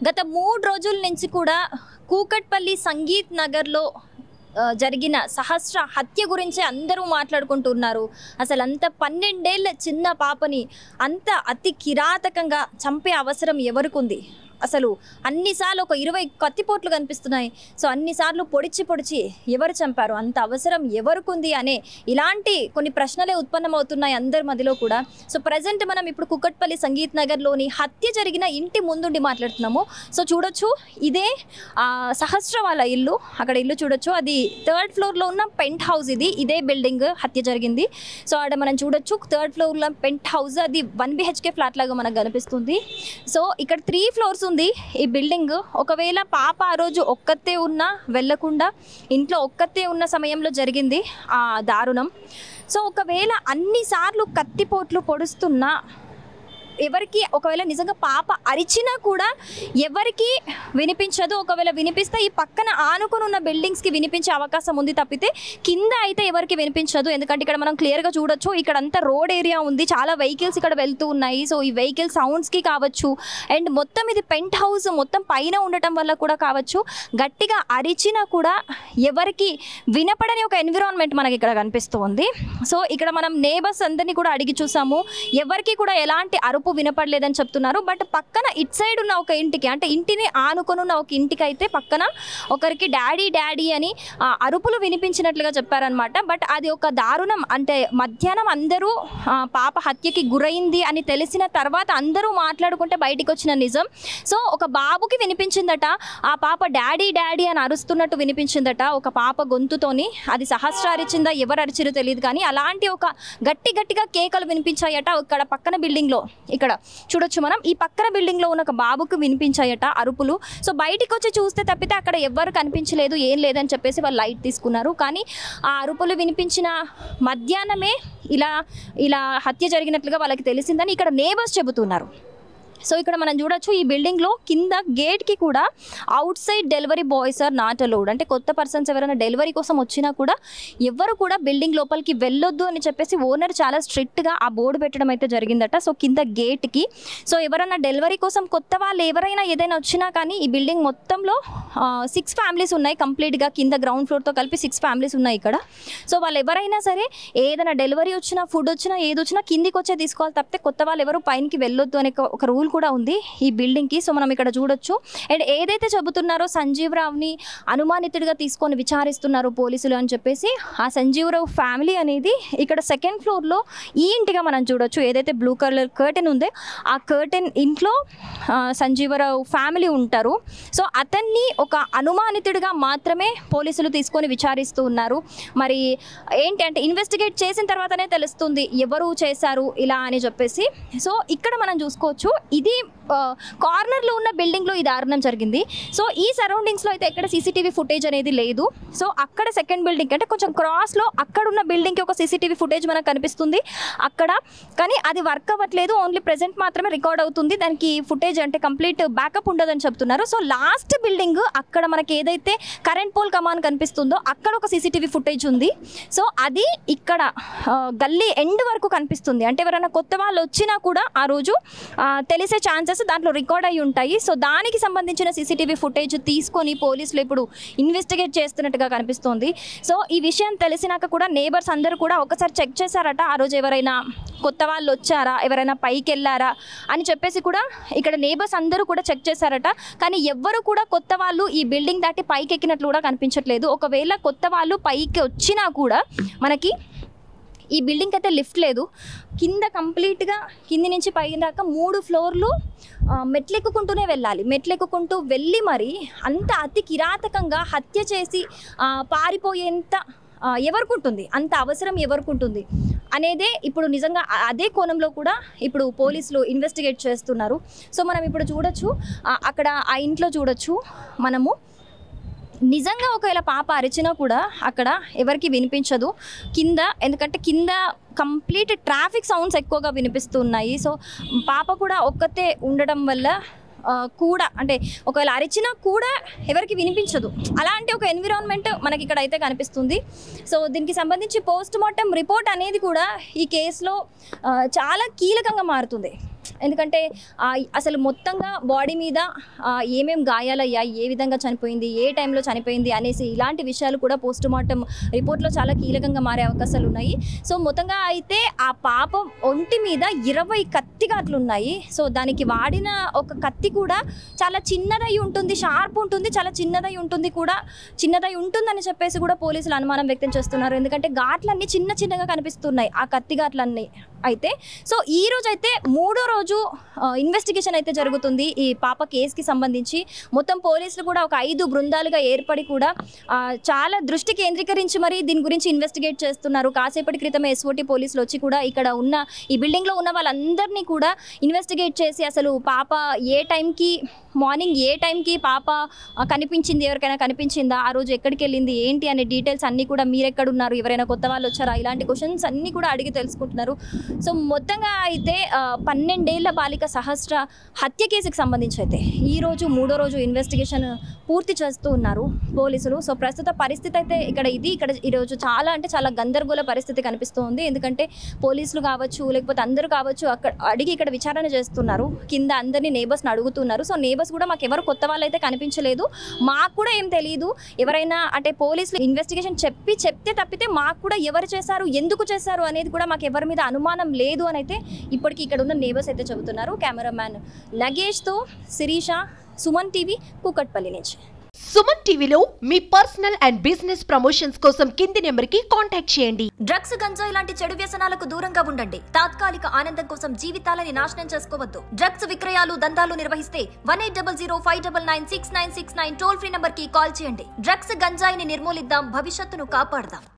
గత 3 రోజుల నుంచి కూడా కూకట్పల్లి సంగీత్ నగర్లో జరిగిన సహస్ర హత్య గురించి అందరూ మాట్లాడుకుంటున్నారు. అసలు అంత 12 ఏళ్ల చిన్న పాపని అంత అతి కిరాతకంగా చంపే అవసరం ఎవరికుంది? అసలు అన్నిసార్లు ఒక 20 కత్తిపోట్లు కనిపిస్తున్నాయి. సో అన్నిసార్లు పొడిచి ఎవరు చంపారు, అంత అవసరం ఎవరికుంది అనే ఇలాంటి కొన్ని ప్రశ్నలే ఉత్పన్నమవుతున్నాయి అందరి మధ్యలో కూడా. సో ప్రజెంట్ మనం ఇప్పుడు కూకట్పల్లి సంగీత్ నగర్లోని హత్య జరిగిన ఇంటి ముందుండి మాట్లాడుతున్నాము. సో చూడొచ్చు, ఇదే సహస్ర వాళ్ళ ఇల్లు. అక్కడ ఇల్లు చూడొచ్చు, అది 3rd ఫ్లోర్లో ఉన్న పెంట్ హౌస్. ఇదే బిల్డింగ్ హత్య జరిగింది. సో ఆడ మనం చూడొచ్చు 3rd ఫ్లోర్లో పెంట్ హౌస్, అది 1 BHK ఫ్లాట్ లాగా మనకు కనిపిస్తుంది. సో ఇక్కడ 3 ఫ్లోర్స్ ఉంది ఈ బిల్డింగ్. ఒకవేళ పాప ఆ రోజు ఒక్కతే ఉన్నా వెళ్ళకుండా ఇంట్లో ఒక్కతే ఉన్న సమయంలో జరిగింది ఆ దారుణం. సో ఒకవేళ అన్నిసార్లు కత్తిపోట్లు పొడుస్తున్నా ఎవరికి, ఒకవేళ నిజంగా పాప అరిచినా కూడా ఎవరికి వినిపించదు. ఒకవేళ వినిపిస్తే ఈ పక్కన ఆనుకొని ఉన్న బిల్డింగ్స్కి వినిపించే అవకాశం ఉంది తప్పితే కింద అయితే ఎవరికి వినిపించదు. ఎందుకంటే ఇక్కడ మనం క్లియర్గా చూడొచ్చు, ఇక్కడ అంతా రోడ్ ఏరియా ఉంది, చాలా వెహికల్స్ ఇక్కడ వెళ్తూ ఉన్నాయి. సో ఈ వెహికల్ సౌండ్స్కి కావచ్చు, అండ్ మొత్తం ఇది పెంట్ హౌస్ మొత్తం పైన ఉండటం వల్ల కూడా కావచ్చు, గట్టిగా అరిచినా కూడా ఎవరికి వినపడని ఒక ఎన్విరాన్మెంట్ మనకి ఇక్కడ కనిపిస్తుంది. సో ఇక్కడ మనం నేబర్స్ అందరినీ కూడా అడిగి చూసాము, ఎవరికి కూడా ఎలాంటి అరుపు వినపడలేదని చెప్తున్నారు. బట్ పక్కన ఇట్ సైడ్ ఉన్న ఒక ఇంటికి, అంటే ఇంటిని ఆనుకొని ఉన్న ఒక ఇంటికి అయితే పక్కన ఒకరికి డాడీ అని అరుపులు వినిపించినట్లుగా చెప్పారనమాట. బట్ అది ఒక దారుణం. అంటే మధ్యాహ్నం అందరూ పాప హత్యకి గురైంది అని తెలిసిన తర్వాత అందరూ మాట్లాడుకుంటే బయటికి వచ్చిన నిజం. సో ఒక బాబుకి వినిపించిందట, ఆ పాప డాడీ అని అరుస్తున్నట్టు వినిపించిందట ఒక పాప గొంతుతోని. అది సహస్ర అరిచిందా ఎవరు అరిచిరో తెలియదు, కానీ అలాంటి ఒక గట్టిగా కేకలు వినిపించాయట ఇక్కడ పక్కన బిల్డింగ్లో. ఇక్కడ చూడొచ్చు మనం, ఈ పక్కన బిల్డింగ్లో ఉన్న ఒక బాబుకు వినిపించాయట అరుపులు. సో బయటికి వచ్చి చూస్తే తప్పితే అక్కడ ఎవ్వరు కనిపించలేదు, ఏం లేదని చెప్పేసి వాళ్ళు లైట్ తీసుకున్నారు. కానీ ఆ అరుపులు వినిపించిన మధ్యాహ్నమే ఇలా హత్య జరిగినట్లుగా వాళ్ళకి తెలిసిందని ఇక్కడ నేబర్స్ చెబుతున్నారు. సో ఇక్కడ మనం చూడొచ్చు, ఈ బిల్డింగ్లో కింద గేట్కి కూడా outside delivery boys are not allowed. అంటే కొత్త పర్సన్స్ ఎవరైనా డెలివరీ కోసం వచ్చినా కూడా ఎవరు కూడా బిల్డింగ్ లోపలికి వెళ్ళొద్దు అని చెప్పేసి ఓనర్ చాలా స్ట్రిక్ట్గా ఆ బోర్డు పెట్టడం అయితే జరిగిందట. సో కింద గేట్కి, సో ఎవరైనా డెలివరీ కోసం కొత్త వాళ్ళు ఎవరైనా ఏదైనా వచ్చినా కానీ ఈ బిల్డింగ్ మొత్తంలో 6 ఫ్యామిలీస్ ఉన్నాయి కంప్లీట్గా. కింద గ్రౌండ్ ఫ్లోర్తో కలిపి 6 ఫ్యామిలీస్ ఉన్నాయి ఇక్కడ. సో వాళ్ళు ఎవరైనా సరే ఏదైనా డెలివరీ వచ్చినా, ఫుడ్ వచ్చినా, ఏదొచ్చినా కిందికి వచ్చే తీసుకోవాలి తప్పితే కొత్త వాళ్ళు ఎవరు పైనకి వెళ్ళొద్దు అనే ఒక రూల్ కూడా ఉంది ఈ బిల్డింగ్కి. సో మనం ఇక్కడ చూడొచ్చు. అండ్ ఏదైతే చెబుతున్నారో సంజీవ్ రావుని అనుమానితుడిగా తీసుకొని విచారిస్తున్నారు పోలీసులు అని చెప్పేసి, ఆ సంజీవ్ రావు ఫ్యామిలీ అనేది ఇక్కడ 2nd ఫ్లోర్లో ఈ ఇంటిగా మనం చూడొచ్చు. ఏదైతే బ్లూ కలర్ కర్టెన్ ఉందో ఆ కర్టెన్ ఇంట్లో సంజీవరావు ఫ్యామిలీ ఉంటారు. సో అతన్ని ఒక అనుమానితుడిగా మాత్రమే పోలీసులు తీసుకొని విచారిస్తూ ఉన్నారు. మరి ఏంటి అంటే ఇన్వెస్టిగేట్ చేసిన తర్వాతనే తెలుస్తుంది ఎవరు చేశారు ఇలా అని చెప్పేసి. సో ఇక్కడ మనం చూసుకోవచ్చు, ఇది కార్నర్లో ఉన్న బిల్డింగ్లో ఈ దారుణం జరిగింది. సో ఈ సరౌండింగ్స్లో అయితే ఎక్కడ సీసీటీవీ ఫుటేజ్ అనేది లేదు. సో అక్కడ 2nd బిల్డింగ్ అంటే కొంచెం క్రాస్లో అక్కడ ఉన్న బిల్డింగ్కి ఒక సీసీటీవీ ఫుటేజ్ మనకు కనిపిస్తుంది అక్కడ, కానీ అది వర్క్ అవ్వట్లేదు. ఓన్లీ ప్రెజెంట్ మాత్రమే రికార్డ్ అవుతుంది, దానికి ఫుటేజ్ అంటే కంప్లీట్ బ్యాకప్ ఉండదని చెప్తున్నారు. సో లాస్ట్ బిల్డింగ్ అక్కడ మనకి ఏదైతే కరెంట్ పోల్ కమాన్ కనిపిస్తుందో అక్కడ ఒక సీసీటీవీ ఫుటేజ్ ఉంది. సో అది ఇక్కడ గల్లీ ఎండ్ వరకు కనిపిస్తుంది. అంటే ఎవరైనా కొత్త వాళ్ళు వచ్చినా కూడా ఆ రోజు తెలిసే ఛాన్సెస్ దాంట్లో రికార్డ్ అయి ఉంటాయి. సో దానికి సంబంధించిన సీసీటీవీ ఫుటేజ్ తీసుకొని పోలీసులు ఇప్పుడు ఇన్వెస్టిగేట్ చేస్తున్నట్టుగా కనిపిస్తుంది. సో ఈ విషయం తెలిసినాక కూడా నేబర్స్ అందరూ కూడా ఒకసారి చెక్ చేశారట, ఆ రోజు ఎవరైనా కొత్త వాళ్ళు వచ్చారా, ఎవరైనా పైకి వెళ్ళారా అని చెప్పేసి కూడా ఇక్కడ నేబర్స్ అందరూ కూడా చెక్ చేశారట. కానీ ఎవ్వరు కూడా కొత్త వాళ్ళు ఈ బిల్డింగ్ దాటి పైకి ఎక్కినట్లు కూడా కనిపించట్లేదు. ఒకవేళ కొత్త వాళ్ళు పైకి వచ్చినా కూడా మనకి ఈ బిల్డింగ్ అయితే లిఫ్ట్ లేదు. కింద కంప్లీట్గా కింది నుంచి పైకి దాకా 3 ఫ్లోర్లు మెట్లెక్కుకుంటూనే వెళ్ళాలి. మెట్లెక్కుకుంటూ వెళ్ళి మరి అంత అతి కిరాతకంగా హత్య చేసి పారిపోయేంత ఎవరికుంటుంది, అంత అవసరం ఎవరికుంటుంది అనేదే ఇప్పుడు నిజంగా అదే కోణంలో కూడా ఇప్పుడు పోలీసులు ఇన్వెస్టిగేట్ చేస్తున్నారు. సో మనం ఇప్పుడు చూడొచ్చు, అక్కడ ఆ ఇంట్లో చూడొచ్చు మనము, నిజంగా ఒకవేళ పాప అరిచినా కూడా అక్కడ ఎవరికి వినిపించదు కింద, ఎందుకంటే కింద కంప్లీట్ ట్రాఫిక్ సౌండ్స్ ఎక్కువగా వినిపిస్తున్నాయి. సో పాప కూడా ఒక్కతే ఉండడం వల్ల కూడా అంటే ఒకవేళ అరిచినా కూడా ఎవరికి వినిపించదు, అలాంటి ఒక ఎన్విరాన్మెంట్ మనకి ఇక్కడ అయితే కనిపిస్తుంది. సో దీనికి సంబంధించి పోస్ట్ మార్టం రిపోర్ట్ అనేది కూడా ఈ కేసులో చాలా కీలకంగా మారుతుంది. ఎందుకంటే అసలు మొత్తంగా బాడీ మీద ఏమేం గాయాలయ్యాయి, ఏ విధంగా చనిపోయింది, ఏ టైంలో చనిపోయింది అనేసి ఇలాంటి విషయాలు కూడా పోస్ట్ మార్టం రిపోర్ట్లో చాలా కీలకంగా మారే అవకాశాలు ఉన్నాయి. సో మొత్తంగా అయితే ఆ పాప ఒంటి మీద 20 కత్తి ఘాట్లు ఉన్నాయి. సో దానికి వాడిన ఒక కత్తి కూడా చాలా చిన్నదై ఉంటుంది, షార్ప్ ఉంటుంది, చాలా చిన్నదై ఉంటుంది కూడా, చిన్నదై ఉంటుందని చెప్పేసి కూడా పోలీసులు అనుమానం వ్యక్తం చేస్తున్నారు. ఎందుకంటే ఘాట్లన్నీ చిన్న చిన్నగా కనిపిస్తున్నాయి ఆ కత్తి ఘాట్లన్నీ. అయితే సో ఈ రోజు అయితే 3వ రోజు ఇన్వెస్టిగేషన్ అయితే జరుగుతుంది ఈ పాప కేసుకి సంబంధించి. మొత్తం పోలీసులు కూడా ఒక 5 బృందాలుగా ఏర్పడి కూడా చాలా దృష్టి కేంద్రీకరించి మరి దీని గురించి ఇన్వెస్టిగేట్ చేస్తున్నారు. కాసేపటి క్రితం SOT పోలీసులు వచ్చి కూడా ఇక్కడ ఉన్న ఈ బిల్డింగ్లో ఉన్న వాళ్ళందరినీ కూడా ఇన్వెస్టిగేట్ చేసి అసలు పాప మార్నింగ్ ఏ టైంకి పాప కనిపించింది, ఎవరికైనా కనిపించిందా, ఆ రోజు ఎక్కడికి వెళ్ళింది, ఏంటి అనే డీటెయిల్స్ అన్నీ కూడా, మీరెక్కడున్నారు, ఎవరైనా కొత్త వాళ్ళు వచ్చారా, ఇలాంటి క్వశ్చన్స్ అన్నీ కూడా అడిగి తెలుసుకుంటున్నారు. సో మొత్తంగా అయితే 12 ఏళ్ల బాలిక సహస్ర హత్య కేసుకి సంబంధించి అయితే ఈరోజు 3వ రోజు ఇన్వెస్టిగేషన్ పూర్తి చేస్తూ ఉన్నారు పోలీసులు. సో ప్రస్తుత పరిస్థితి అయితే ఇక్కడ ఈరోజు చాలా అంటే చాలా గందరగోళ పరిస్థితి కనిపిస్తూ ఉంది. ఎందుకంటే పోలీసులు కావచ్చు, లేకపోతే అందరూ కావచ్చు, అడిగి ఇక్కడ విచారణ చేస్తున్నారు. కింద అందరినీ నేబర్స్ని అడుగుతున్నారు. సో నేబర్స్ కూడా మాకు ఎవరు కొత్త వాళ్ళు అయితే కనిపించలేదు, మాకు కూడా ఏం తెలియదు, ఎవరైనా అంటే పోలీసులు ఇన్వెస్టిగేషన్ చెప్తే తప్పితే మాకు కూడా ఎవరు చేశారు, ఎందుకు చేశారు అనేది కూడా మాకు ఎవరి మీద అనుమానం లేదు అని అయితే ఇప్పటికీ ఇక్కడ ఉన్న నేబర్స్ అయితే చెబుతున్నారు. కెమెరామ్యాన్ నగేష్తో శిరీష, సుమన్ టీవీ, కూకట్పల్లి నుంచి. సుమన్ టీవీలో మీ పర్సనల్ అండ్ బిజినెస్ ప్రమోషన్స్ కోసం కింది నెంబర్కి కాంటాక్ట్ చేయండి. డ్రగ్స్, గంజాయి లాంటి చెడు వ్యసనాలకు దూరంగా ఉండండి. తాత్కాలిక ఆనందం కోసం జీవితాలని నాశనం చేసుకోవద్దు. డ్రగ్స్ విక్రయాలు, దందాలు నిర్వహిస్తే 180059969969 టోల్ ఫ్రీ నంబర్ కి కాల్ చేయండి. డ్రగ్స్, గంజాయిని నిర్మూలిద్దాం, భవిష్యత్తును కాపాడదాం.